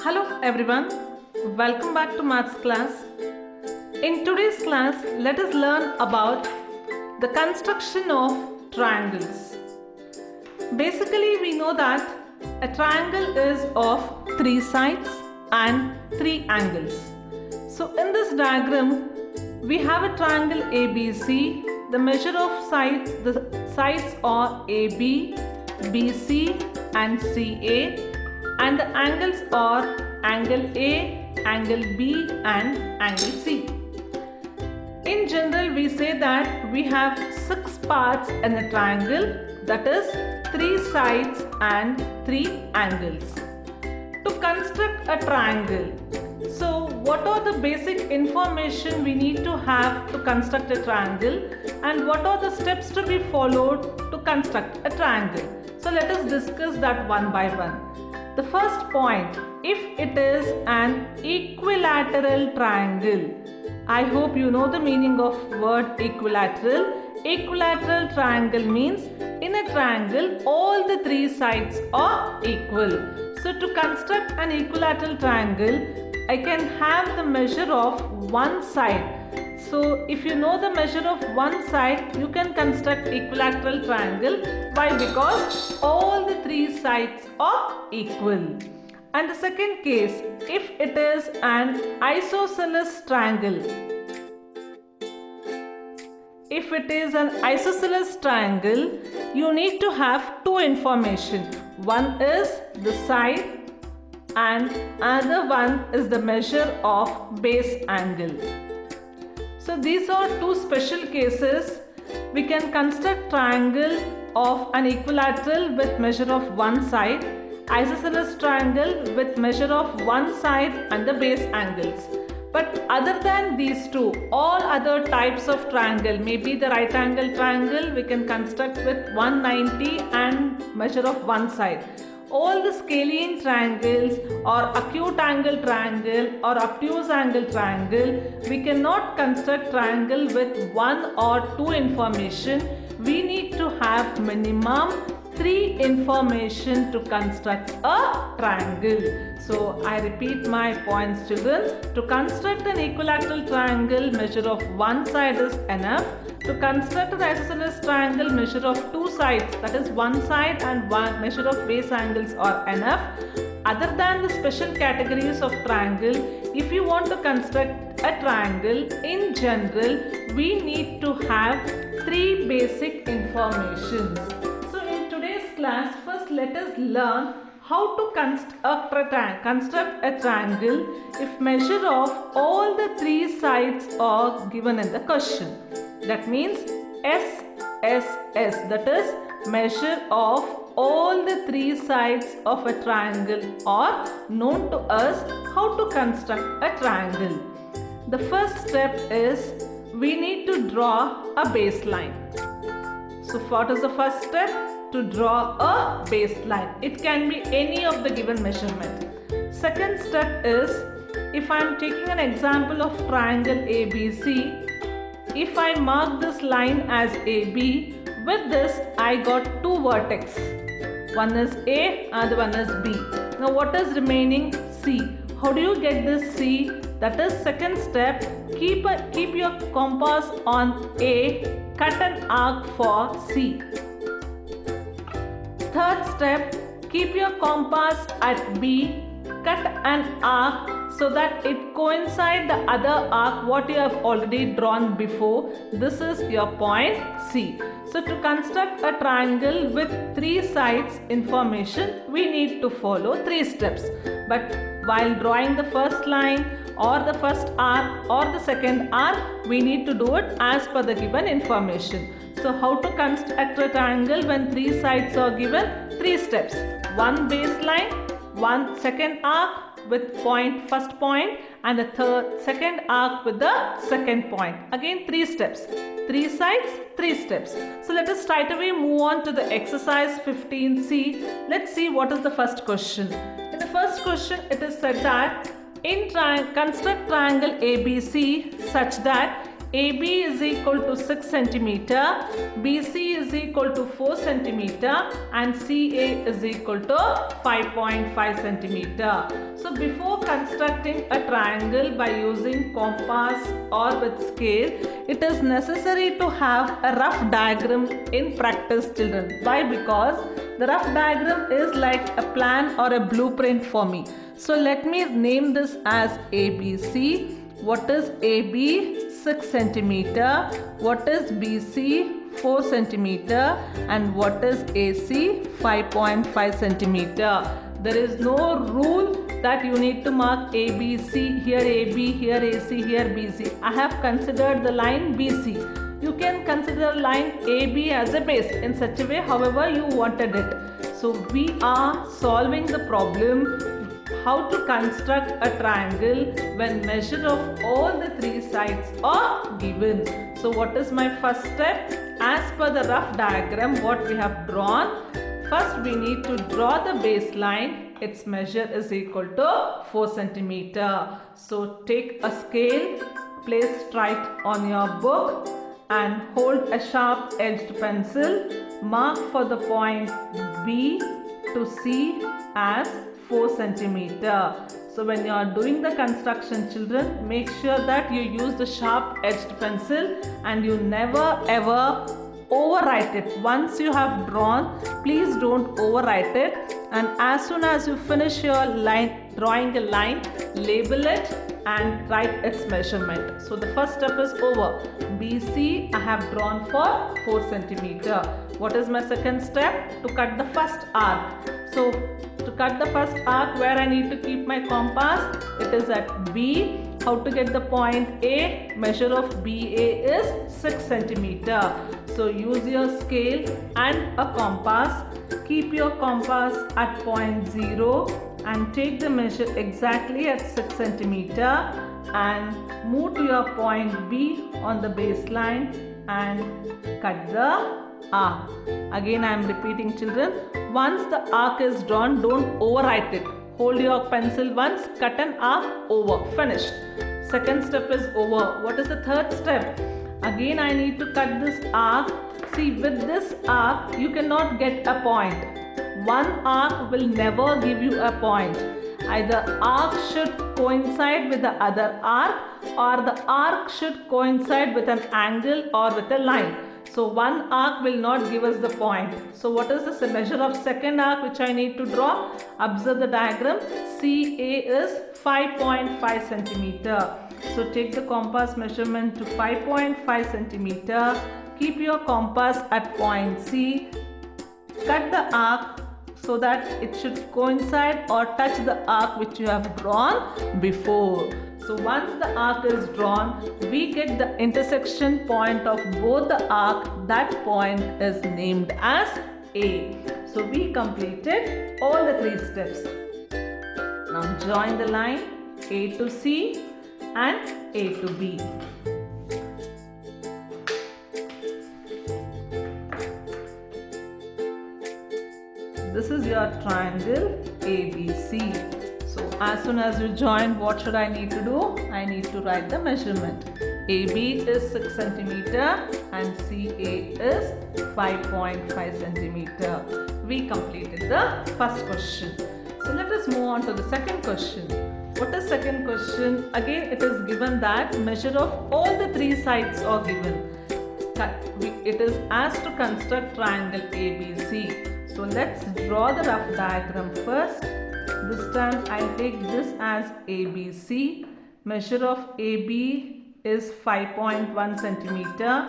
Hello everyone, welcome back to Maths class. In today's class, let us learn about the construction of triangles. Basically, we know that a triangle is of 3 sides and 3 angles. So in this diagram, we have a triangle ABC. The measure of the sides are AB, BC and CA. And the angles are angle A, angle B and angle C. In general, we say that we have 6 parts in a triangle, that is 3 sides and 3 angles. To construct a triangle, so what are the basic information we need to have to construct a triangle and what are the steps to be followed to construct a triangle? So let us discuss that one by one. The first point, if it is an equilateral triangle. I hope you know the meaning of word equilateral. Equilateral triangle means in a triangle all the 3 sides are equal. So to construct an equilateral triangle, I can have the measure of one side. So if you know the measure of one side, you can construct equilateral triangle. Why? Because all the 3 sides are equal. And the second case, if it is an isosceles triangle. If it is an isosceles triangle, you need to have 2 information. One is the side and another one is the measure of base angle. So these are 2 special cases. We can construct triangle of an equilateral with measure of one side, isosceles triangle with measure of one side and the base angles. But other than these 2, all other types of triangle, maybe the right angle triangle, we can construct with 190 and measure of one side. All the scalene triangles or acute angle triangle or obtuse angle triangle, we cannot construct triangle with 1 or 2 information. We need to have minimum 3 information to construct a triangle. So I repeat my points, children. To construct an equilateral triangle, measure of one side is enough. To construct an isosceles triangle, measure of 2 sides, that is one side and one measure of base angles are enough. Other than the special categories of triangle, if you want to construct a triangle, in general, we need to have 3 basic informations. So in today's class, first let us learn how to construct a triangle if measure of all the 3 sides are given in the question. That means SSS, that is measure of all the 3 sides of a triangle are known to us how to construct a triangle. The first step is we need to draw a baseline. So what is the first step? To draw a baseline. It can be any of the given measurement. Second step is, if I am taking an example of triangle ABC, if I mark this line as AB, with this I got 2 vertices. One is A, other one is B. Now what is remaining? C. How do you get this C? That is second step. Keep your compass on A, cut an arc for C. Third step, keep your compass at B, cut an arc so that it coincides the other arc what you have already drawn before. This is your point C. So to construct a triangle with 3 sides information, we need to follow 3 steps. But while drawing the first line or the first arc or the second arc, we need to do it as per the given information. So how to construct a triangle when 3 sides are given? 3 steps. One baseline, one second arc with first point and the second arc with the second point. Again 3 steps. 3 sides, 3 steps. So let us straight away move on to the exercise 15C. Let's see what is the first question. In the first question, it is said that construct triangle ABC such that AB is equal to 6 centimeter, BC is equal to 4 centimeter and CA is equal to 5.5 centimeter. So before constructing a triangle by using compass or with scale, it is necessary to have a rough diagram in practice, children. Why? Because the rough diagram is like a plan or a blueprint for me. So let me name this as ABC. What is AB? 6 centimeter. What is BC? 4 centimeter. And what is AC? 5.5 centimeter. There is no rule that you need to mark ABC, here AB, here AC, here BC. I have considered the line BC. You can consider line AB as a base in such a way however you wanted it. So we are solving the problem how to construct a triangle when measure of all the three sides are given. So what is my first step? As per the rough diagram what we have drawn, first we need to draw the baseline. Its measure is equal to 4 centimeter. So take a scale, place right on your book and hold a sharp edged pencil. Mark for the point B to C as 4 centimeter. So when you are doing the construction, children, make sure that you use the sharp edged pencil and you never ever overwrite it. Once you have drawn, please don't overwrite it, and as soon as you finish your line, drawing a line, label it and write its measurement. So the first step is over. BC I have drawn for 4 centimeter. What is my second step? To cut the first arc. So to cut the first arc, where I need to keep my compass, it is at B. How to get the point A? Measure of BA is 6 centimeter. So use your scale and a compass. Keep your compass at point 0 and take the measure exactly at 6 centimeter and move to your point B on the baseline and cut the arc. Again I am repeating, children. Once the arc is drawn, don't overwrite it. Hold your pencil once, cut an arc, over, finished. Second step is over. What is the third step? Again I need to cut this arc. See, with this arc you cannot get a point. One arc will never give you a point. Either arc should coincide with the other arc or the arc should coincide with an angle or with a line. So one arc will not give us the point. So what is the measure of second arc which I need to draw? Observe the diagram. CA is 5.5 centimeter. So take the compass measurement to 5.5 centimeter. Keep your compass at point C. Cut the arc so that it should coincide or touch the arc which you have drawn before. So once the arc is drawn, we get the intersection point of both the arc. That point is named as A. So we completed all the three steps. Now join the line A to C and A to B. This is your triangle ABC. So as soon as you join, what should I need to do? I need to write the measurement. AB is 6 centimeter and CA is 5.5 centimeter. We completed the first question. So let us move on to the second question. What is second question? Again it is given that measure of all the three sides are given. It is asked to construct triangle ABC. So let's draw the rough diagram first. This time I'll take this as ABC. Measure of AB is 5.1 centimeter.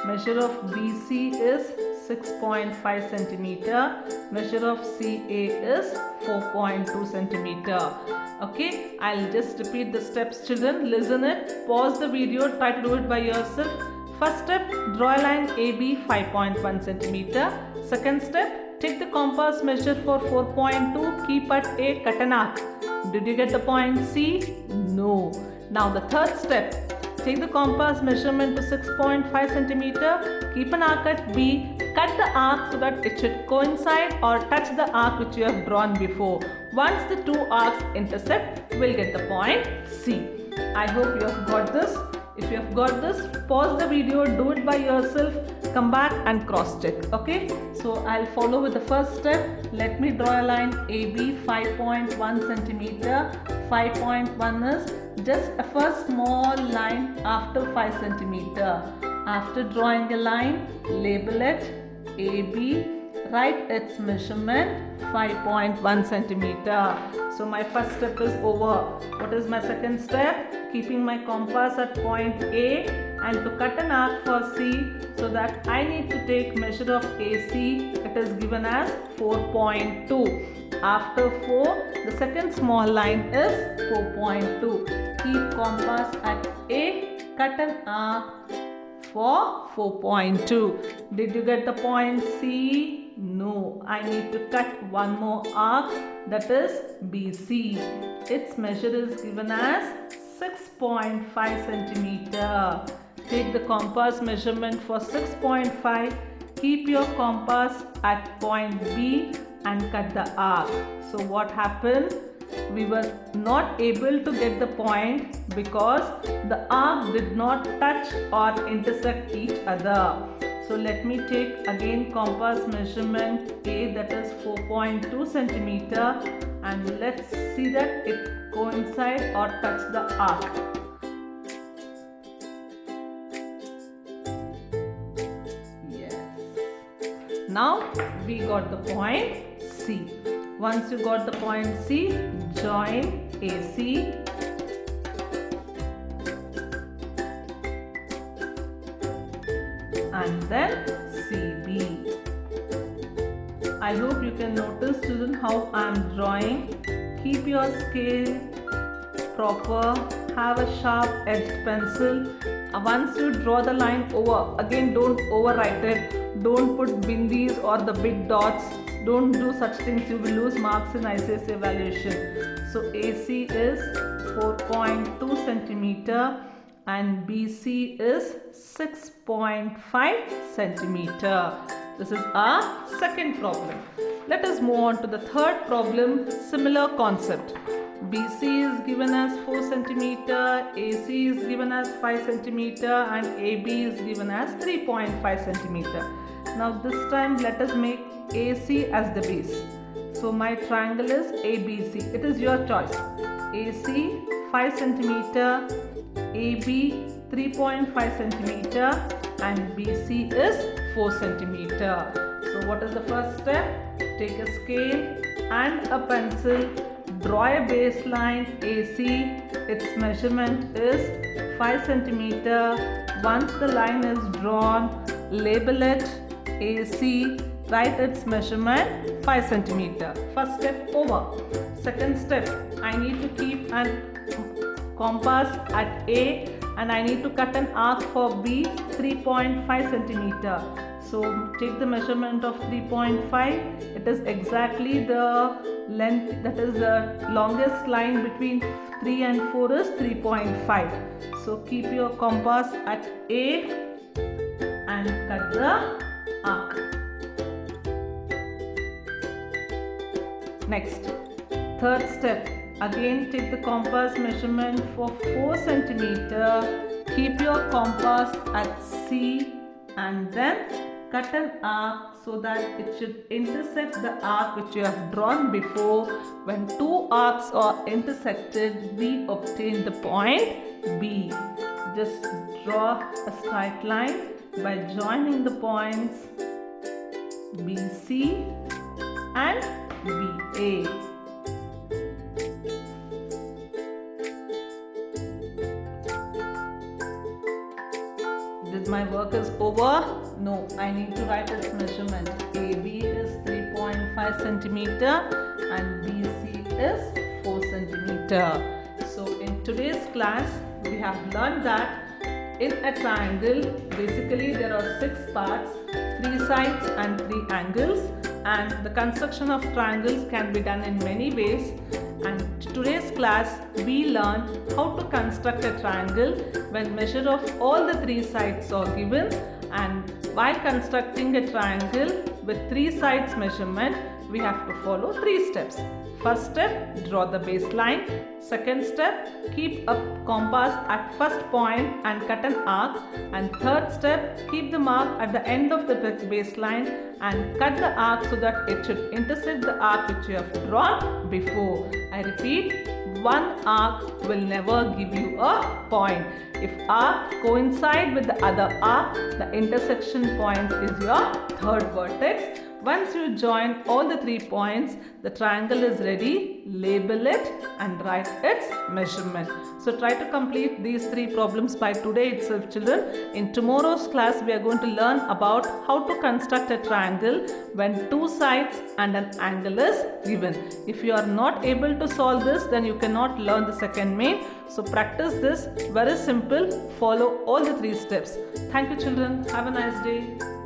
Measure of BC is 6.5 centimeter. Measure of CA is 4.2 centimeter. Okay, I'll just repeat the steps, children. Listen it. Pause the video. Try to do it by yourself. First step, draw a line AB 5.1 centimeter. Second step, take the compass measure for 4.2. Keep at A, cut an arc. Did you get the point C? No. Now the third step, take the compass measurement to 6.5 centimeter. Keep an arc at B. Cut the arc so that it should coincide or touch the arc which you have drawn before. Once the two arcs intersect, we'll get the point C. I hope you have got this. If you have got this, pause the video, do it by yourself, come back and cross check. Okay, so I'll follow with the first step. Let me draw a line AB 5.1 centimeter. 5.1 is just a first small line after 5 centimeter. After drawing a line, label it AB, write its measurement 5.1 centimeter. So my first step is over. What is my second step? Keeping my compass at point A and to cut an arc for C, so that I need to take measure of AC. It is given as 4.2. After 4, the second small line is 4.2. Keep compass at A, cut an arc for 4.2. Did you get the point C? No, I need to cut one more arc, that is BC. Its measure is given as 6.5 centimeter. Take the compass measurement for 6.5. Keep your compass at point B and cut the arc. So what happened? We were not able to get the point because the arc did not touch or intersect each other. So let me take again compass measurement A, that is 4.2 centimeter, and let's see that it coincide or touch the arc. Yes. Now we got the point C. Once you got the point C, join AC and then CB. I hope you can notice, children, how I am drawing. Keep your scale proper, have a sharp edged pencil. Once you draw the line over, again don't overwrite it, don't put bindis or the big dots, don't do such things, you will lose marks in ICSE evaluation. So AC is 4.2 centimeter and BC is 6.5 centimeter. This is our second problem. Let us move on to the third problem. Similar concept. BC is given as 4 centimeter, AC is given as 5 centimeter and AB is given as 3.5 centimeter. Now this time let us make AC as the base. So my triangle is ABC. It is your choice. AC 5 centimeter, AB 3.5 centimeter and BC is 4 centimeter. So what is the first step? Take a scale and a pencil, draw a baseline AC. Its measurement is 5 centimeter. Once the line is drawn, label it AC, write its measurement 5 centimeter. First step over. Second step, I need to keep an compass at A and I need to cut an arc for B 3.5 centimeter. So take the measurement of 3.5. It is exactly the length, that is the longest line between 3 and 4 is 3.5. So keep your compass at A and cut the arc. Next, third step. Again take the compass measurement for 4 centimeter. Keep your compass at C and then cut an arc so that it should intersect the arc which you have drawn before. When two arcs are intersected, we obtain the point B. Just draw a straight line by joining the points BC and BA. Did my work is over? No, I need to write its measurement. AB is 3.5 centimeter and BC is 4 centimeter. So in today's class, we have learned that in a triangle, basically there are 6 parts, 3 sides and 3 angles, and the construction of triangles can be done in many ways. And today's class we learned how to construct a triangle when measure of all the 3 sides are given, and while constructing a triangle with 3 sides measurement, we have to follow 3 steps. First step, draw the baseline. Second step, keep a compass at first point and cut an arc. And third step, keep the mark at the end of the baseline and cut the arc so that it should intersect the arc which you have drawn before. I repeat, one arc will never give you a point. If arc coincide with the other arc, the intersection point is your third vertex. Once you join all the 3 points, the triangle is ready. Label it and write its measurement. So try to complete these 3 problems by today itself, children. In tomorrow's class, we are going to learn about how to construct a triangle when 2 sides and an angle is given. If you are not able to solve this, then you cannot learn the second main. So practice this. Very simple. Follow all the 3 steps. Thank you, children. Have a nice day.